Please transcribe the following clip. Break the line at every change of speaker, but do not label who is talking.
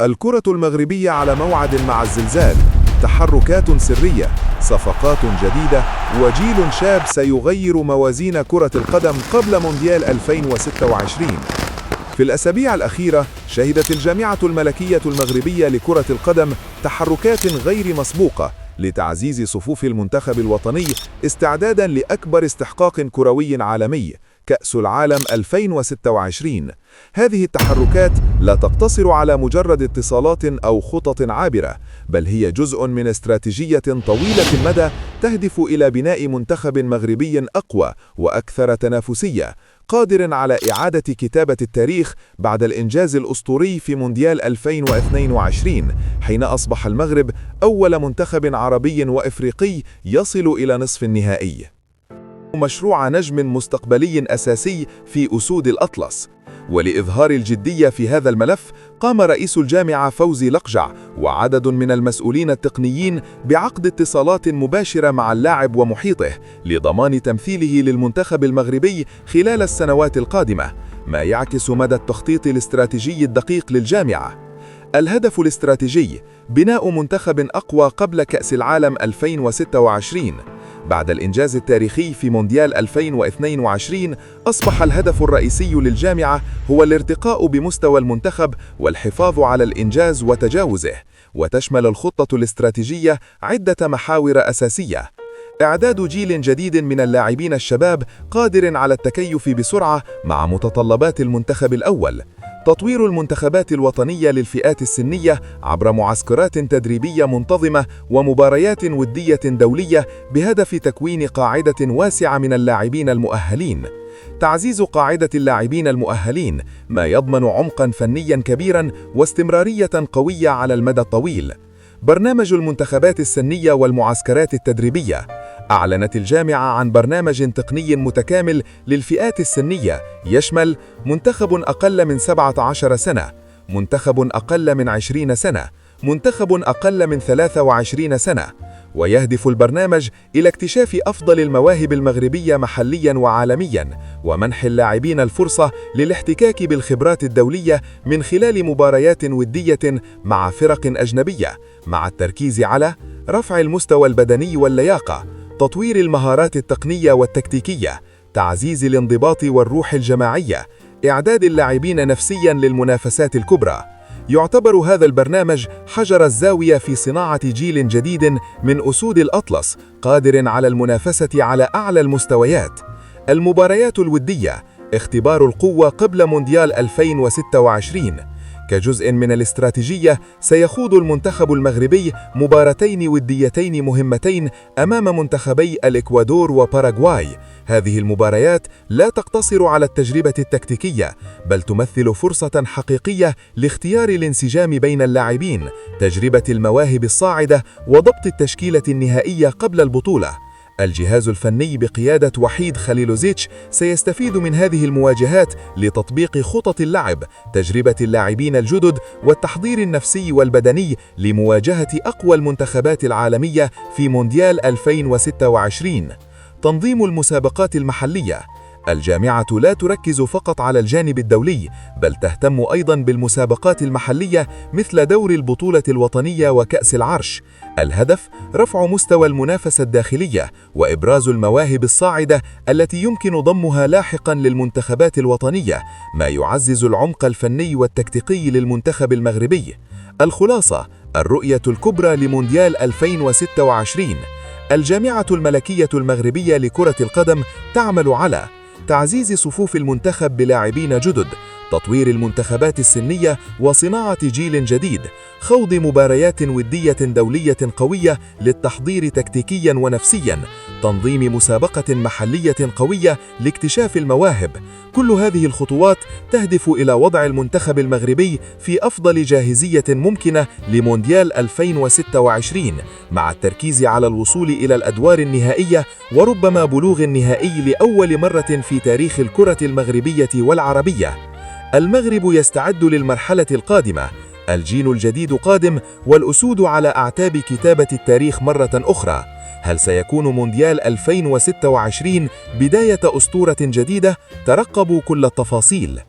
الكرة المغربية على موعد مع الزلزال، تحركات سرية، صفقات جديدة، وجيل شاب سيغير موازين كرة القدم قبل مونديال 2026. في الأسابيع الأخيرة شهدت الجامعة الملكية المغربية لكرة القدم تحركات غير مسبوقة لتعزيز صفوف المنتخب الوطني استعدادا لأكبر استحقاق كروي عالمي، كأس العالم 2026. هذه التحركات لا تقتصر على مجرد اتصالات أو خطط عابرة، بل هي جزء من استراتيجية طويلة المدى تهدف إلى بناء منتخب مغربي أقوى وأكثر تنافسية، قادر على إعادة كتابة التاريخ بعد الإنجاز الأسطوري في مونديال 2022، حين أصبح المغرب أول منتخب عربي وإفريقي يصل إلى نصف النهائي. مشروع نجم مستقبلي أساسي في أسود الأطلس. ولإظهار الجدية في هذا الملف، قام رئيس الجامعة فوزي لقجع وعدد من المسؤولين التقنيين بعقد اتصالات مباشرة مع اللاعب ومحيطه لضمان تمثيله للمنتخب المغربي خلال السنوات القادمة، ما يعكس مدى التخطيط الاستراتيجي الدقيق للجامعة. الهدف الاستراتيجي: بناء منتخب أقوى قبل كأس العالم 2026. بعد الإنجاز التاريخي في مونديال 2022، أصبح الهدف الرئيسي للجامعة هو الارتقاء بمستوى المنتخب والحفاظ على الإنجاز وتجاوزه. وتشمل الخطة الاستراتيجية عدة محاور أساسية: إعداد جيل جديد من اللاعبين الشباب قادر على التكيف بسرعة مع متطلبات المنتخب الأول، تطوير المنتخبات الوطنية للفئات السنية عبر معسكرات تدريبية منتظمة ومباريات ودية دولية بهدف تكوين قاعدة واسعة من اللاعبين المؤهلين، تعزيز قاعدة اللاعبين المؤهلين ما يضمن عمقا فنيا كبيرا واستمرارية قوية على المدى الطويل. برنامج المنتخبات السنية والمعسكرات التدريبية. أعلنت الجامعة عن برنامج تقني متكامل للفئات السنية يشمل منتخب أقل من 17 سنة، منتخب أقل من 20 سنة، منتخب أقل من 23 سنة. ويهدف البرنامج إلى اكتشاف أفضل المواهب المغربية محليا وعالميا، ومنح اللاعبين الفرصة للاحتكاك بالخبرات الدولية من خلال مباريات ودية مع فرق أجنبية، مع التركيز على رفع المستوى البدني واللياقة، تطوير المهارات التقنية والتكتيكية، تعزيز الانضباط والروح الجماعية، إعداد اللاعبين نفسيا للمنافسات الكبرى. يعتبر هذا البرنامج حجر الزاوية في صناعة جيل جديد من أسود الأطلس قادر على المنافسة على أعلى المستويات. المباريات الودية: اختبار القوة قبل مونديال 2026. كجزء من الاستراتيجية، سيخوض المنتخب المغربي مباراتين وديتين مهمتين أمام منتخبي الإكوادور وباراغواي. هذه المباريات لا تقتصر على التجربة التكتيكية، بل تمثل فرصة حقيقية لاختيار الانسجام بين اللاعبين، تجربة المواهب الصاعدة، وضبط التشكيلة النهائية قبل البطولة. الجهاز الفني بقيادة وحيد خليلوزيتش سيستفيد من هذه المواجهات لتطبيق خطط اللعب، تجربة اللاعبين الجدد، والتحضير النفسي والبدني لمواجهة أقوى المنتخبات العالمية في مونديال 2026. تنظيم المسابقات المحلية. الجامعة لا تركز فقط على الجانب الدولي، بل تهتم أيضا بالمسابقات المحلية مثل دور البطولة الوطنية وكأس العرش. الهدف: رفع مستوى المنافسة الداخلية وإبراز المواهب الصاعدة التي يمكن ضمها لاحقا للمنتخبات الوطنية، ما يعزز العمق الفني والتكتيكي للمنتخب المغربي. الخلاصة: الرؤية الكبرى لمونديال 2026. الجامعة الملكية المغربية لكرة القدم تعمل على تعزيز صفوف المنتخب بلاعبين جدد، تطوير المنتخبات السنية وصناعة جيل جديد، خوض مباريات ودية دولية قوية للتحضير تكتيكيا ونفسيا، تنظيم مسابقة محلية قوية لاكتشاف المواهب. كل هذه الخطوات تهدف إلى وضع المنتخب المغربي في أفضل جاهزية ممكنة لمونديال 2026، مع التركيز على الوصول إلى الأدوار النهائية وربما بلوغ النهائي لأول مرة في تاريخ الكرة المغربية والعربية. المغرب يستعد للمرحلة القادمة، الجيل الجديد قادم والأسود على أعتاب كتابة التاريخ مرة أخرى. هل سيكون مونديال 2026 بداية أسطورة جديدة؟ ترقبوا كل التفاصيل.